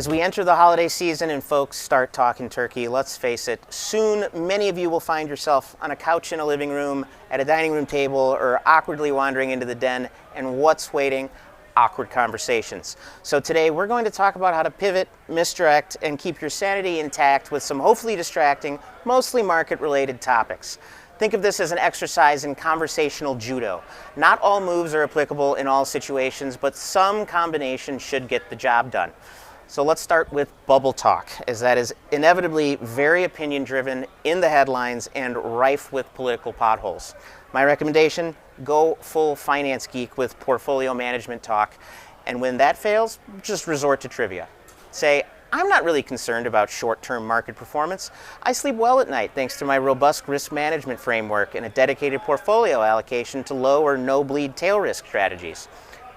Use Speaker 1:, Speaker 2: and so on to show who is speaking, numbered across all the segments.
Speaker 1: As we enter the holiday season and folks start talking turkey, let's face it, soon many of you will find yourself on a couch in a living room, at a dining room table, or awkwardly wandering into the den, and what's waiting? Awkward conversations. So today we're going to talk about how to pivot, misdirect, and keep your sanity intact with some hopefully distracting, mostly market-related topics. Think of this as an exercise in conversational judo. Not all moves are applicable in all situations, but some combination should get the job done. So let's start with bubble talk, as that is inevitably very opinion-driven, in the headlines, and rife with political potholes. My recommendation, go full finance geek with portfolio management talk, and when that fails, just resort to trivia. Say, I'm not really concerned about short-term market performance. I sleep well at night thanks to my robust risk management framework and a dedicated portfolio allocation to low or no bleed tail risk strategies.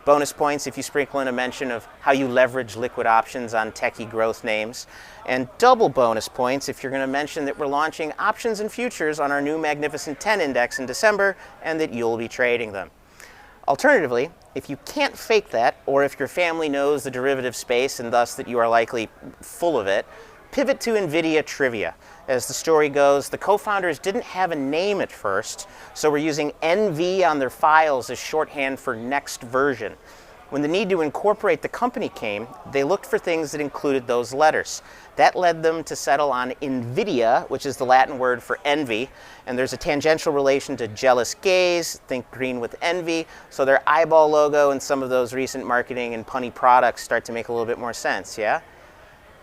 Speaker 1: Bonus points if you sprinkle in a mention of how you leverage liquid options on techie growth names. And double bonus points if you're going to mention that we're launching options and futures on our new Magnificent 10 index in December and that you'll be trading them. Alternatively, if you can't fake that, or if your family knows the derivative space and thus that you are likely full of it, pivot to Nvidia trivia. As the story goes, the co-founders didn't have a name at first, so we're using NV on their files as shorthand for next version. When the need to incorporate the company came, they looked for things that included those letters. That led them to settle on Nvidia, which is the Latin word for envy, and there's a tangential relation to jealous gaze, think green with envy, so their eyeball logo and some of those recent marketing and punny products start to make a little bit more sense, yeah?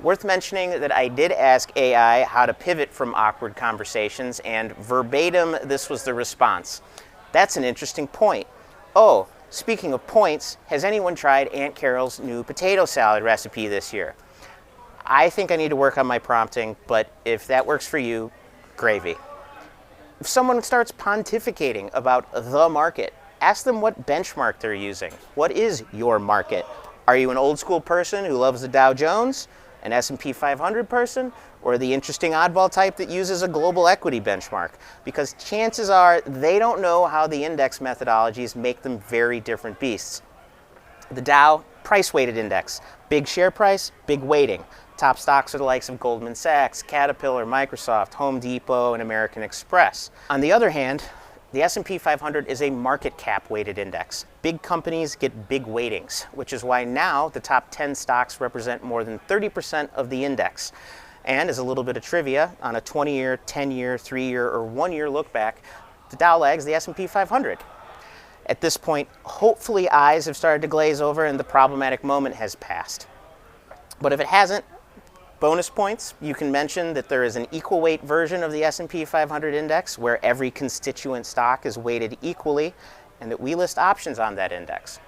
Speaker 1: Worth mentioning that I did ask AI how to pivot from awkward conversations, and verbatim, this was the response. That's an interesting point. Oh, speaking of points, has anyone tried Aunt Carol's new potato salad recipe this year? I think I need to work on my prompting, but if that works for you, gravy. If someone starts pontificating about the market, ask them what benchmark they're using. What is your market? Are you an old school person who loves the Dow Jones? An S&P 500 person, or the interesting oddball type that uses a global equity benchmark? Because chances are they don't know how the index methodologies make them very different beasts. The Dow price-weighted index, big share price, big weighting. Top stocks are the likes of Goldman Sachs, Caterpillar, Microsoft, Home Depot, and American Express. On the other hand, the S&P 500 is a market cap weighted index. Big companies get big weightings, which is why now the top 10 stocks represent more than 30% of the index. And as a little bit of trivia, on a 20-year, 10-year, 3-year, or 1-year look back, the Dow lags the S&P 500. At this point, hopefully eyes have started to glaze over and the problematic moment has passed. But if it hasn't, bonus points, you can mention that there is an equal weight version of the S&P 500 index where every constituent stock is weighted equally and that we list options on that index.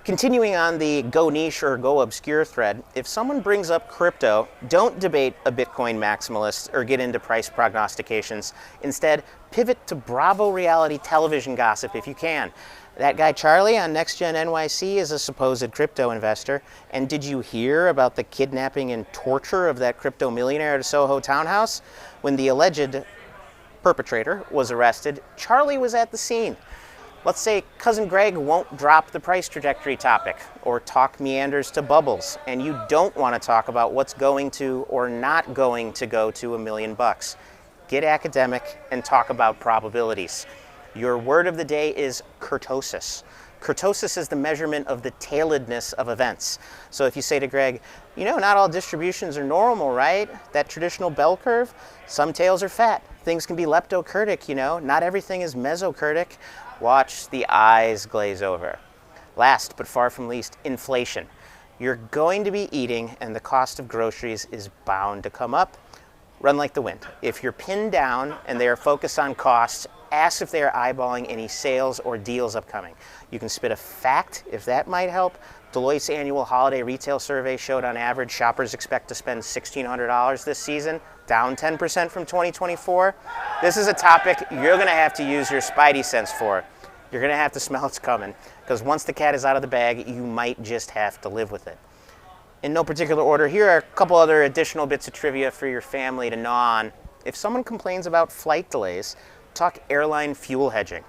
Speaker 1: Continuing on the go niche or go obscure thread, if someone brings up crypto, don't debate a Bitcoin maximalist or get into price prognostications. Instead, pivot to Bravo reality television gossip if you can. That guy Charlie on Next Gen NYC is a supposed crypto investor. And did you hear about the kidnapping and torture of that crypto millionaire at a Soho townhouse? When the alleged perpetrator was arrested, Charlie was at the scene. Let's say Cousin Greg won't drop the price trajectory topic or talk meanders to bubbles, and you don't want to talk about what's going to or not going to go to $1 million. Get academic and talk about probabilities. Your word of the day is kurtosis. Kurtosis is the measurement of the tailedness of events. So if you say to Greg, you know, not all distributions are normal, right? That traditional bell curve, some tails are fat. Things can be leptokurtic, you know. Not everything is mesokurtic. Watch the eyes glaze over. Last but far from least, inflation. You're going to be eating and the cost of groceries is bound to come up. Run like the wind. If you're pinned down and they are focused on costs, ask if they are eyeballing any sales or deals upcoming. You can spit a fact if that might help. Deloitte's annual holiday retail survey showed on average shoppers expect to spend $1,600 this season, down 10% from 2024. This is a topic you're going to have to use your spidey sense for. You're going to have to smell it's coming, because once the cat is out of the bag, you might just have to live with it. In no particular order, here are a couple other additional bits of trivia for your family to gnaw on. If someone complains about flight delays, talk airline fuel hedging.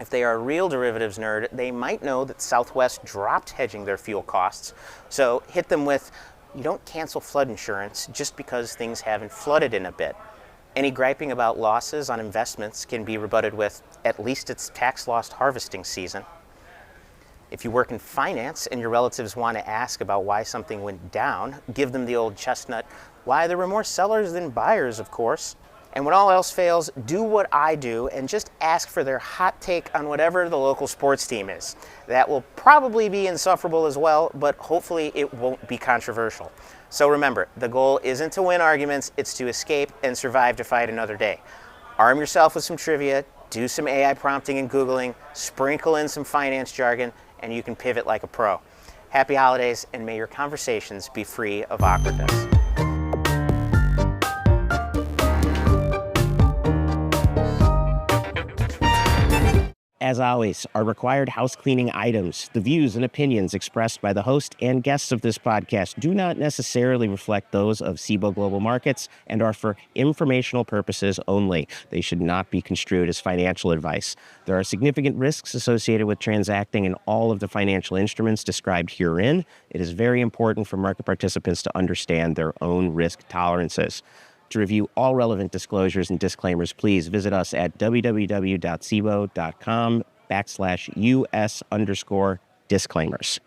Speaker 1: If they are a real derivatives nerd, they might know that Southwest dropped hedging their fuel costs. So hit them with, You don't cancel flood insurance just because things haven't flooded in a bit. Any griping about losses on investments can be rebutted with, at least it's tax loss harvesting season. If you work in finance and your relatives want to ask about why something went down, give them the old chestnut, why there were more sellers than buyers, of course. And when all else fails, do what I do and just ask for their hot take on whatever the local sports team is. That will probably be insufferable as well, but hopefully it won't be controversial. So remember, the goal isn't to win arguments, it's to escape and survive to fight another day. Arm yourself with some trivia, do some AI prompting and Googling, sprinkle in some finance jargon, and you can pivot like a pro. Happy holidays, and may your conversations be free of awkwardness. As always, our required house cleaning items, the views and opinions expressed by the host and guests of this podcast do not necessarily reflect those of SIBO Global Markets and are for informational purposes only. They should not be construed as financial advice. There are significant risks associated with transacting in all of the financial instruments described herein. It is very important for market participants to understand their own risk tolerances. To review all relevant disclosures and disclaimers, please visit us at www.sibo.com/US_disclaimers.